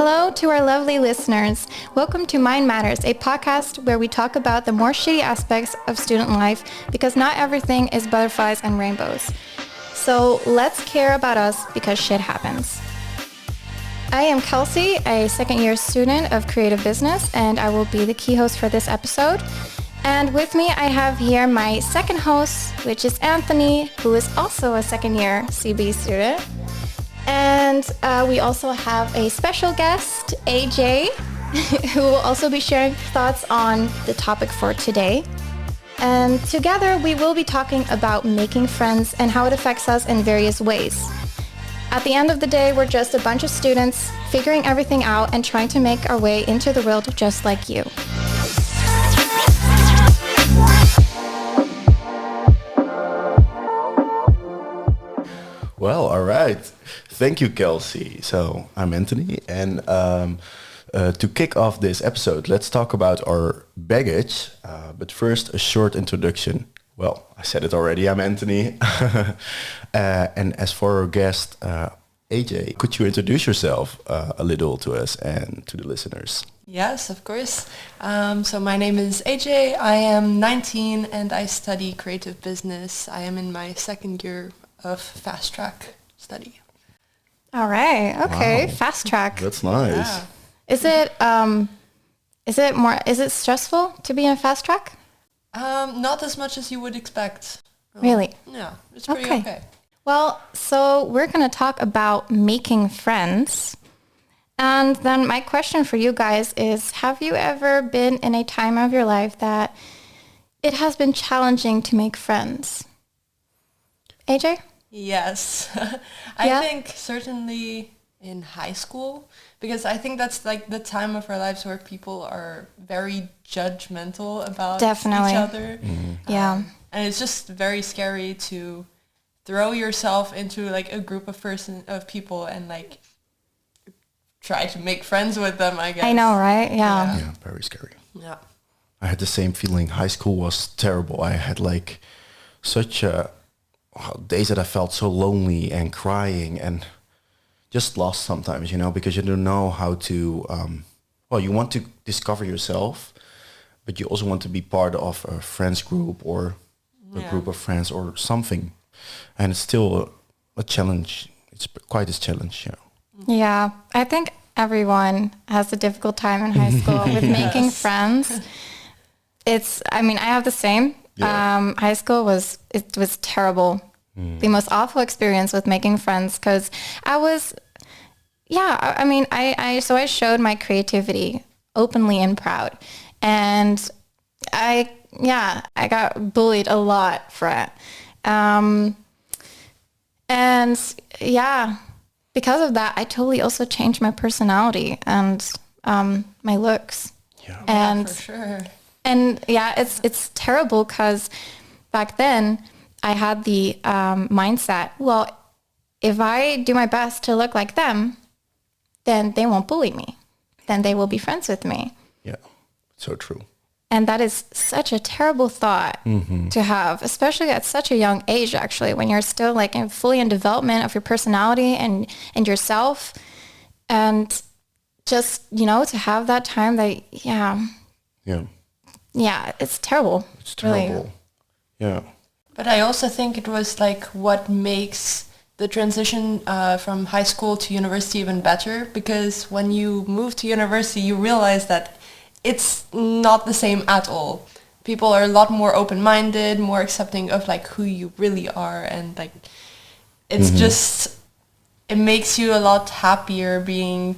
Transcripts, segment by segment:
Hello to our lovely listeners. Welcome to Mind Matters, a podcast where we talk about the more shitty aspects of student life because not everything is butterflies and rainbows. So let's care about us because shit happens. I am Kelsey, a second-year student of creative business, and I will be the key host for this episode. And with me, I have here my second host, which is Anthony, who is also a second-year CB student. And we also have a special guest, AJ, who will also be sharing thoughts on the topic for today. And together, we will be talking about making friends and how it affects us in various ways. At the end of the day, we're just a bunch of students figuring everything out and trying to make our way into the world just like you. Well, all right. Thank you, Kelsey. So I'm Anthony, and to kick off this episode, let's talk about our baggage. But first, a short introduction. Well, I said it already. I'm Anthony. And as for our guest, AJ, could you introduce yourself a little to us and to the listeners? Yes, of course. So my name is AJ. I am 19 and I study creative business. I am in my second year of fast track study. All right. Okay. Wow. Fast track. That's nice. Yeah. Is it stressful to be in a fast track? Not as much as you would expect. Really? Yeah, it's pretty okay. Well, so we're going to talk about making friends. And then my question for you guys is, have you ever been in a time of your life that it has been challenging to make friends? AJ? Yes. I think certainly in high school, because I think that's like the time of our lives where people are very judgmental about Definitely. each other. Mm-hmm. Yeah. And it's just very scary to throw yourself into like a group of people and like try to make friends with them, I guess. I know, right? Yeah. Yeah, very scary. Yeah. I had the same feeling. High school was terrible. I had like such days that I felt so lonely and crying and just lost sometimes, because you don't know how to, you want to discover yourself, but you also want to be part of a friends group or a group of friends or something. And it's still a challenge. It's quite a challenge, Yeah. I think everyone has a difficult time in high school with making friends. I have the same. Yeah. High school was terrible. The most awful experience with making friends because I showed my creativity openly and proud. And I got bullied a lot for it. Because of that, I totally also changed my personality and my looks. Yeah. And for sure. And it's terrible because back then I had the mindset, well, if I do my best to look like them, then they won't bully me. Then they will be friends with me. Yeah, so true. And that is such a terrible thought to have, especially at such a young age, actually, when you're still like fully in development of your personality and yourself. And just, to have that time that, it's terrible. It's terrible. Really. Yeah. But I also think it was like what makes the transition from high school to university even better, because when you move to university, you realize that it's not the same at all. People are a lot more open-minded, more accepting of like who you really are, and like it's just, it makes you a lot happier being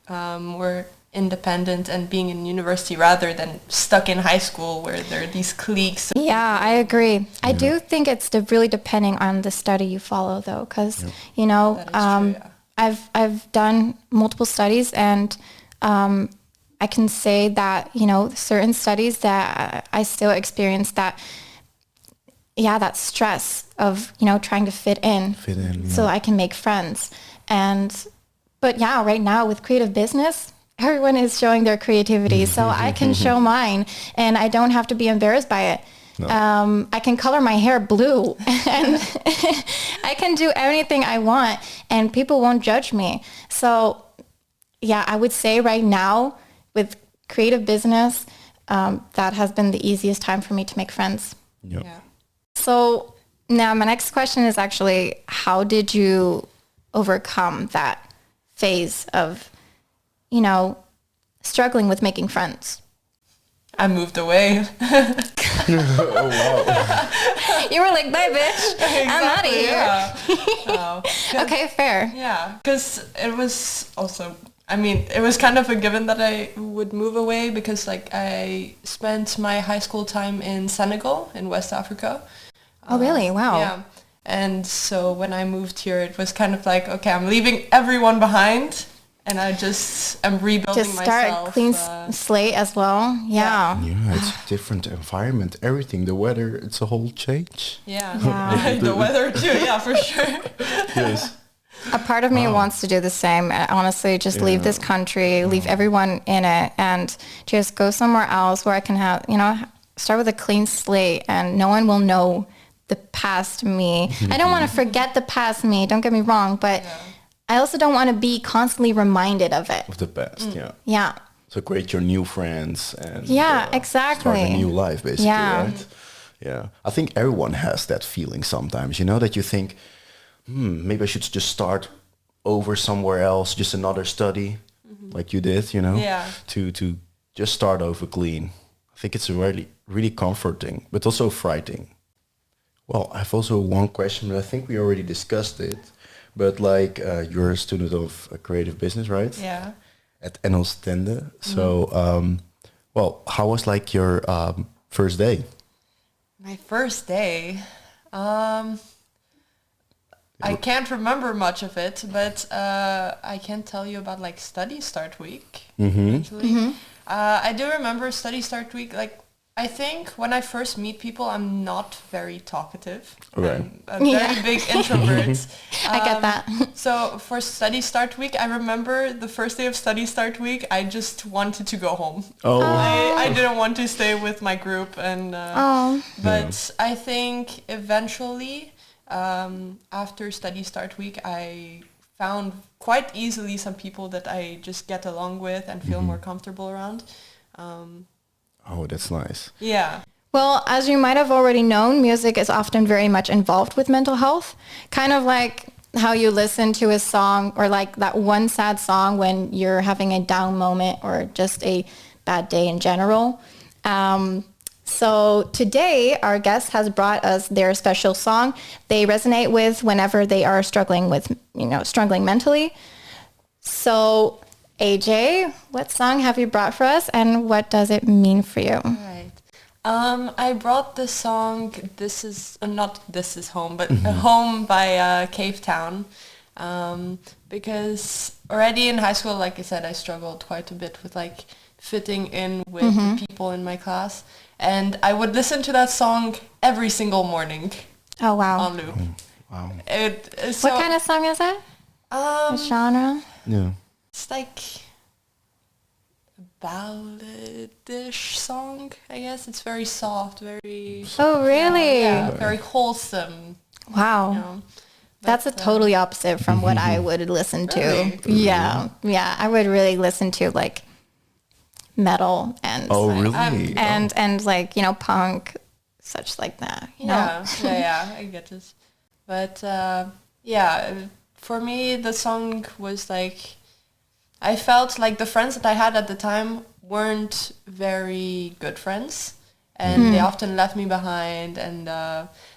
more independent and being in university rather than stuck in high school where there are these cliques. Yeah, I agree. I do think it's really depending on the study you follow, though, because That is true, yeah. I've done multiple studies, and I can say that certain studies that I still experience that stress of trying to fit in, so I can make friends. But right now with creative business, everyone is showing their creativity, so I can show mine, and I don't have to be embarrassed by it. No. I can color my hair blue, and I can do anything I want, and people won't judge me. So yeah, I would say right now with creative business, that has been the easiest time for me to make friends. Yeah. Yeah. So now my next question is actually, how did you overcome that phase of, you know, struggling with making friends? I moved away. You were like, bye, bitch. I'm out of here. Yeah. Oh. Okay, fair. Yeah, because it was also, I mean, it was kind of a given that I would move away because like I spent my high school time in Senegal in West Africa. Oh, really? Wow. Yeah. And so when I moved here, it was kind of like, okay, I'm leaving everyone behind and I just am rebuilding Just start myself. clean slate as well. Yeah. Yeah, it's a different environment. Everything, the weather, it's a whole change. Yeah. Yeah. The weather too, yeah, for sure. Yes. A part of me wants to do the same. Honestly, just leave this country, leave everyone in it, and just go somewhere else where I can have, you know, start with a clean slate and no one will know the past me. I don't want to forget the past me, don't get me wrong, but I also don't want to be constantly reminded of it. Of the past, yeah. Yeah. So create your new friends and Yeah, start exactly. a new life, basically, Yeah. right? Yeah. I think everyone has that feeling sometimes, you know, that you think, maybe I should just start over somewhere else, just another study, like you did, you know, Yeah. to just start over clean. I think it's really, really comforting, but also frightening. Well, I have also one question, but I think we already discussed it. But like you're a student of creative business, right? Yeah. At NL Stende. So, well, how was like your first day? My first day, I can't remember much of it, but I can tell you about like study start week. Actually, I do remember study start week. Like, I think when I first meet people, I'm not very talkative. Okay. I'm a very big introvert. I get that. So for study start week, I remember the first day of study start week, I just wanted to go home. Oh, I didn't want to stay with my group, and but I think eventually, after study start week, I found quite easily some people that I just get along with and feel more comfortable around. oh, that's nice. Yeah. Well, as you might have already known, music is often very much involved with mental health. Kind of like how you listen to a song or like that one sad song when you're having a down moment or just a bad day in general. So today our guest has brought us their special song they resonate with whenever they are struggling with, struggling mentally. So AJ, what song have you brought for us and what does it mean for you? Right. I brought the song This Is Not This Is Home, but Home by Cave Town, because already in high school, like I said, I struggled quite a bit with like fitting in with the people in my class, and I would listen to that song every single morning Oh, wow. on loop. Wow. What kind of song is that? The genre? Yeah. It's like balladish song, I guess. It's very soft, very Oh, really? yeah, very wholesome. Wow. You know. That's a totally opposite from what I would listen to. Really? Yeah. Yeah. I would really listen to like metal and Oh, really? and like, punk, such like that. You know? Yeah, I get it. But for me, the song was like, I felt like the friends that I had at the time weren't very good friends, and they often left me behind. And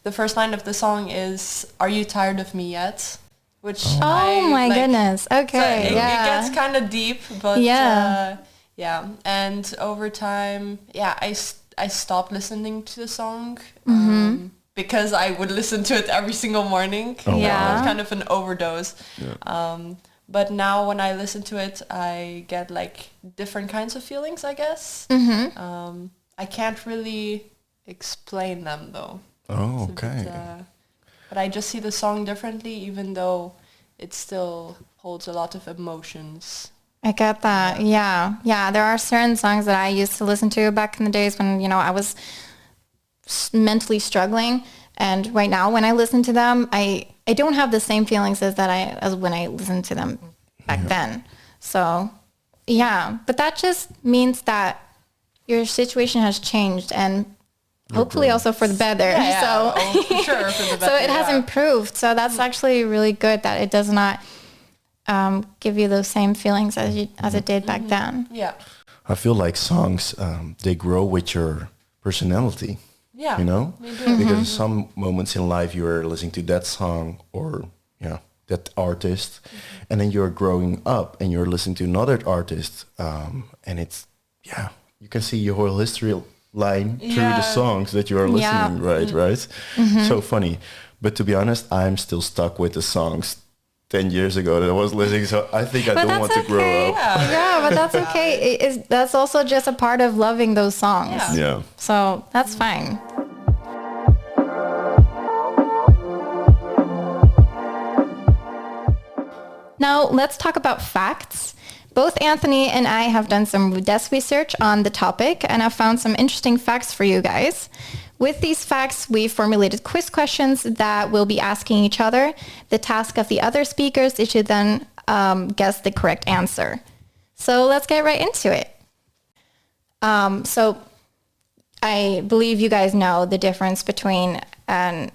the first line of the song is, "Are you tired of me yet?" Which Oh my like, goodness. so Okay. it Yeah. gets kind of deep, but Yeah. yeah. And over time, I stopped listening to the song because I would listen to it every single morning. Oh, Yeah. It was kind of an overdose. But now when I listen to it, I get like different kinds of feelings, I guess. I can't really explain them though. Oh, It's a okay. bit, but I just see the song differently, even though it still holds a lot of emotions. I get that. Yeah. Yeah. There are certain songs that I used to listen to back in the days when, I was mentally struggling. And right now when I listen to them, I don't have the same feelings as when I listened to them back then. So, yeah, but that just means that your situation has changed and hopefully also for the better. So, for sure, for the better. so it has improved. So that's actually really good that it does not give you those same feelings as it did back then. Yeah. I feel like songs, they grow with your personality. Yeah. You know? They do. Because some moments in life you're listening to that song or that artist, and then you're growing up and you're listening to another artist, and it's you can see your whole history line through the songs that you are listening, right? So funny. But to be honest, I'm still stuck with the songs 10 years ago that I was listening, so I think I don't want to grow up. Yeah, but that's okay. That's also just a part of loving those songs. Yeah. So that's fine. Now let's talk about facts. Both Anthony and I have done some desk research on the topic and I've found some interesting facts for you guys. With these facts, we formulated quiz questions that we'll be asking each other. The task of the other speakers is to then guess the correct answer. So let's get right into it. So I believe you guys know the difference between an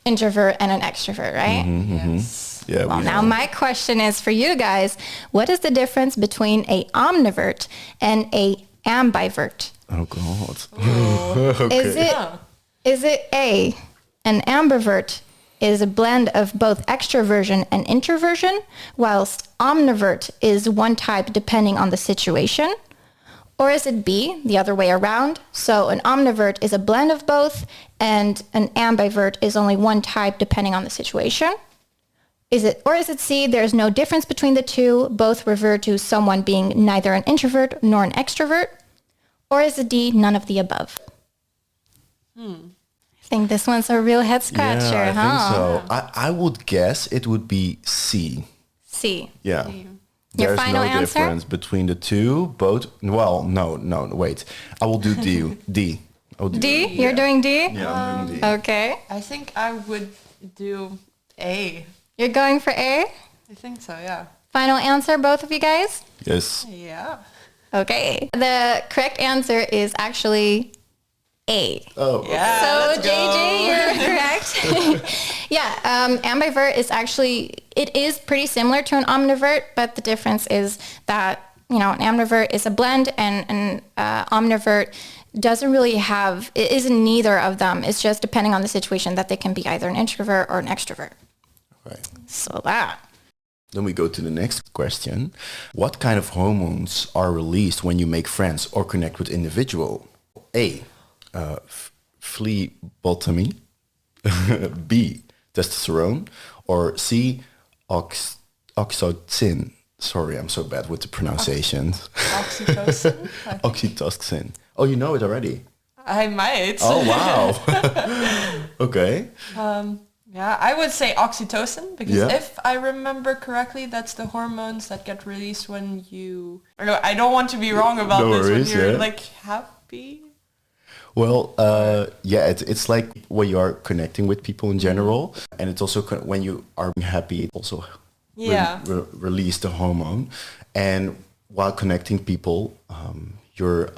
introvert and an extrovert, right? Yes. Yeah. Well, now my question is for you guys, what is the difference between a omnivert and a ambivert? Oh God. Okay. Is it A, an ambivert is a blend of both extroversion and introversion, whilst omnivert is one type depending on the situation? Or is it B, the other way around? So an omnivert is a blend of both and an ambivert is only one type depending on the situation? Is it C, there's no difference between the two, both refer to someone being neither an introvert nor an extrovert? Or is it D, none of the above? I think this one's a real head scratcher, I huh? think so. I would guess it would be C. C. Yeah. Your There's final no answer? difference between the two. Both. Well, no, wait. I will do D. D. I'll do D? You're doing D? Yeah, I'm doing D. Okay. I think I would do A. You're going for A? I think so, yeah. Final answer, both of you guys? Yes. Yeah. Okay. The correct answer is actually A. Oh. Yeah. So JJ, you're correct. Yeah, ambivert is actually, it is pretty similar to an omnivert, but the difference is that, an ambivert is a blend and an omnivert doesn't really have, it isn't neither of them. It's just depending on the situation that they can be either an introvert or an extrovert. Right. So that. Then we go to the next question. What kind of hormones are released when you make friends or connect with individual? A, phlebotomy. B, testosterone. Or C, oxytocin. Sorry, I'm so bad with the pronunciations. Oxytocin? Oxytocin. Oh, you know it already? I might. Oh, wow. Okay. Yeah, I would say oxytocin because if I remember correctly, that's the hormones that get released when you... I don't want to be wrong about No this. worries, when you're yeah. happy. Well, it's like when you are connecting with people in general, and it's also when you are happy, it also release the hormone. And while connecting people, your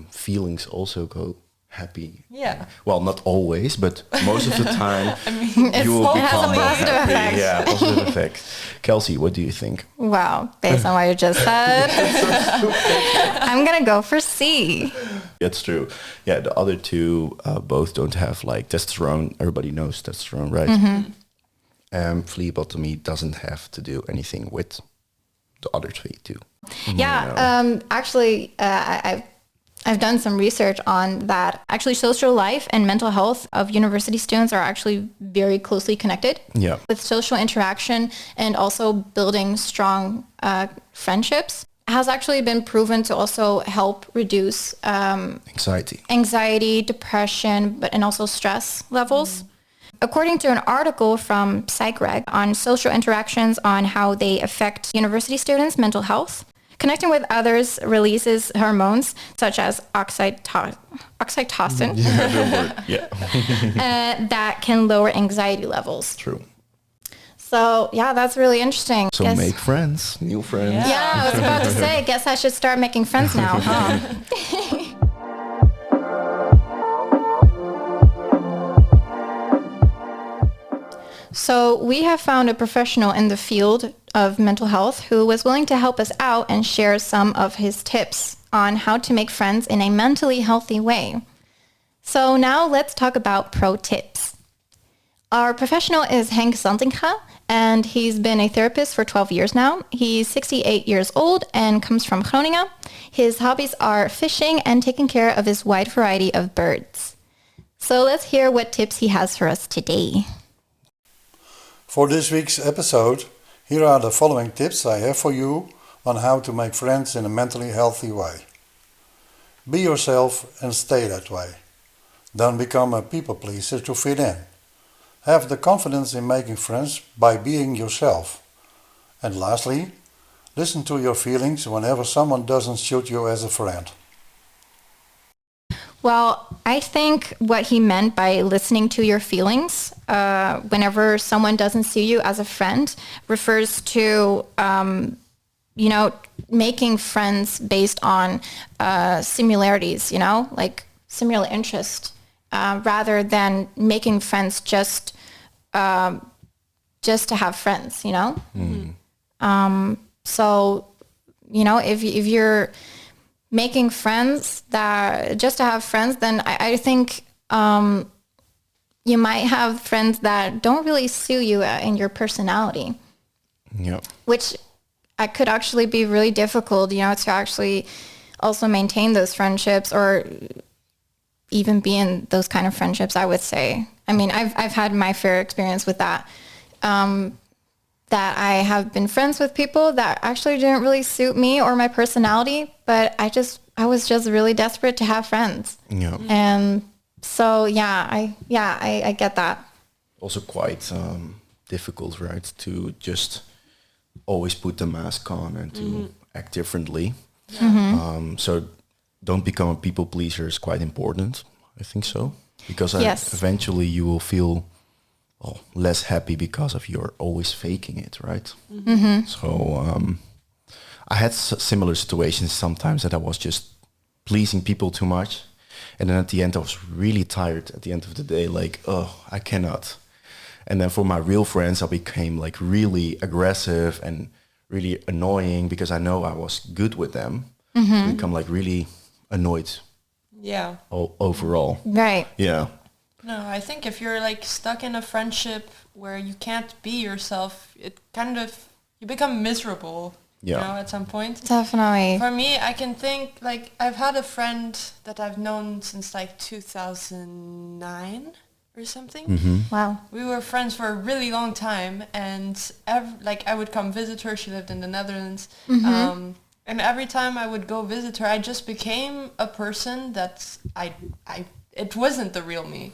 feelings also go happy. Yeah. Well, not always, but most of the time It you will has become a positive happy. effect. Yeah, positive effect. Kelsey, what do you think? Wow, based on what you just said, I'm going to go for C. That's true. Yeah, the other two both don't have like testosterone. Everybody knows testosterone, right? Phlebotomy doesn't have to do anything with the other two. Yeah, actually, I've done some research on that. Actually, social life and mental health of university students are actually very closely connected. Yeah. With social interaction and also building strong friendships has actually been proven to also help reduce anxiety, depression, and also stress levels. According to an article from PsychReg on social interactions on how they affect university students' mental health, connecting with others releases hormones such as oxytocin that can lower anxiety levels. True. So yeah, that's really interesting. So make friends, new friends. Yeah, I was about to say, guess I should start making friends now, huh? So we have found a professional in the field of mental health who was willing to help us out and share some of his tips on how to make friends in a mentally healthy way. So now let's talk about pro tips. Our professional is Henk Zantinga, and he's been a therapist for 12 years now. He's 68 years old and comes from Groningen. His hobbies are fishing and taking care of his wide variety of birds. So let's hear what tips he has for us today. For this week's episode, here are the following tips I have for you on how to make friends in a mentally healthy way. Be yourself and stay that way. Don't become a people pleaser to fit in. Have the confidence in making friends by being yourself. And lastly, listen to your feelings whenever someone doesn't suit you as a friend. Well, I think what he meant by listening to your feelings whenever someone doesn't see you as a friend refers to, making friends based on similarities, like similar interest, rather than making friends just to have friends, So, if you're making friends that just to have friends, then I think you might have friends that don't really suit you in your personality. Yeah. Which could actually be really difficult, to actually also maintain those friendships or even be in those kind of friendships, I would say. I mean, I've had my fair experience with that. That I have been friends with people that actually didn't really suit me or my personality, but I was just really desperate to have friends. Yeah. And so, I get that. Also quite difficult, right? To just always put the mask on and to act differently. So don't become a people pleaser is quite important. I think so. Because eventually you will feel less happy because of you're always faking it, right? So I had similar situations sometimes that I was just pleasing people too much. And then at the end, I was really tired at the end of the day, like, I cannot. And then for my real friends, I became like really aggressive and really annoying because I know I was good with them. I become like really annoyed. Yeah. Overall. Right. Yeah. No, I think if you're like stuck in a friendship where you can't be yourself, it kind of, you become miserable, at some point. Definitely. For me, I can think like I've had a friend that I've known since like 2009 or something. Wow. We were friends for a really long time, and I would come visit her. She lived in the Netherlands. And every time I would go visit her, I just became a person that it wasn't the real me.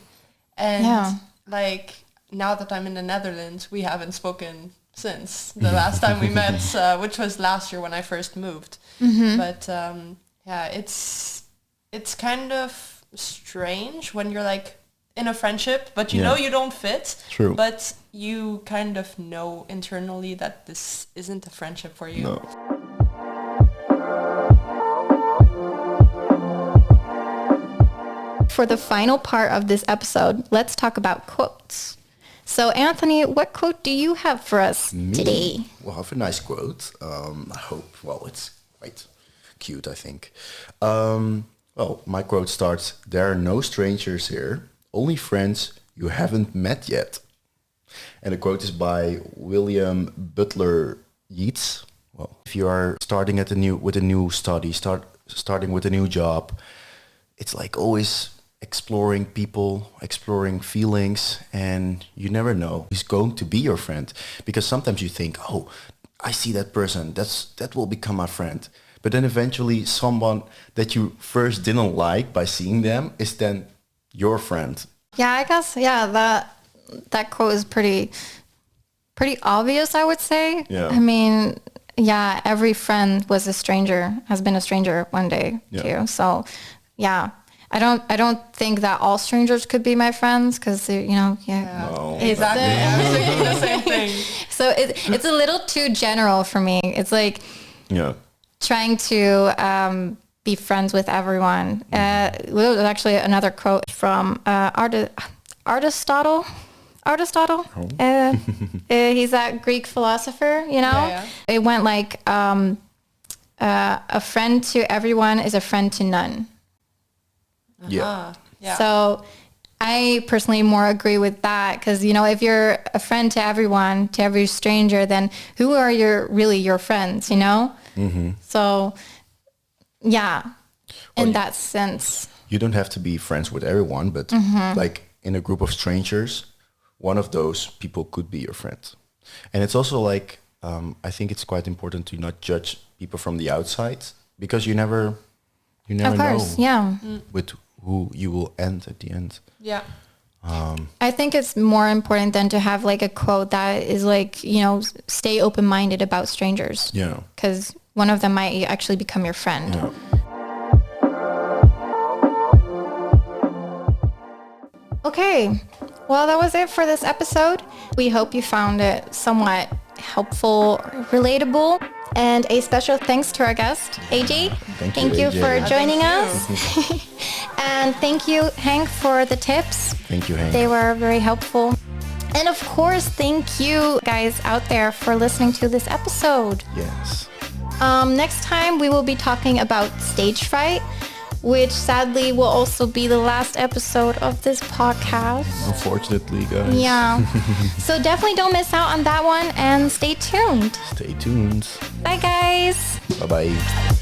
And like now that I'm in the Netherlands, we haven't spoken since the last time we met, which was last year when I first moved. But it's kind of strange when you're like in a friendship, but you know you don't fit. True. But you kind of know internally that this isn't a friendship for you. No. For the final part of this episode, let's talk about quotes. So, Anthony, what quote do you have for us today? Well, I have a nice quote. I hope, it's quite cute, I think. My quote starts, "There are no strangers here, only friends you haven't met yet." And the quote is by William Butler Yeats. Well, if you are starting with a new study, starting with a new job, it's like always exploring people, exploring feelings, and you never know who's going to be your friend. Because sometimes you think, I see that person, that will become my friend. But then eventually someone that you first didn't like by seeing them is then your friend. Yeah, I guess, that quote is pretty obvious, I would say. Yeah. I mean, every friend has been a stranger one day too. So, I don't think that all strangers could be my friends because No. Exactly. I was thinking the same thing. So it's a little too general for me. It's like Yeah. trying to be friends with everyone. Well, there's actually another quote from Aristotle. He's that Greek philosopher, you know? Yeah. It went like, a friend to everyone is a friend to none. Yeah. Yeah. So I personally more agree with that because, if you're a friend to everyone, to every stranger, then who are really your friends, Mm-hmm. So, yeah, in that sense. You don't have to be friends with everyone, but like in a group of strangers, one of those people could be your friend. And it's also like, I think it's quite important to not judge people from the outside because you never Of course, know yeah. with who you will end at the end. Yeah. I think it's more important than to have like a quote that is like, stay open-minded about strangers. Yeah. Because one of them might actually become your friend. Yeah. Okay, well, that was it for this episode. We hope you found it somewhat helpful, relatable, and a special thanks to our guest, AJ. Thank you, AJ. for joining Thank us. And thank you, Hank, for the tips. Thank you, Hank. They were very helpful. And of course, thank you guys out there for listening to this episode. Yes. Next time we will be talking about stage fright, which sadly will also be the last episode of this podcast. Unfortunately, guys. Yeah. So definitely don't miss out on that one and stay tuned. Stay tuned. Bye guys. Bye-bye.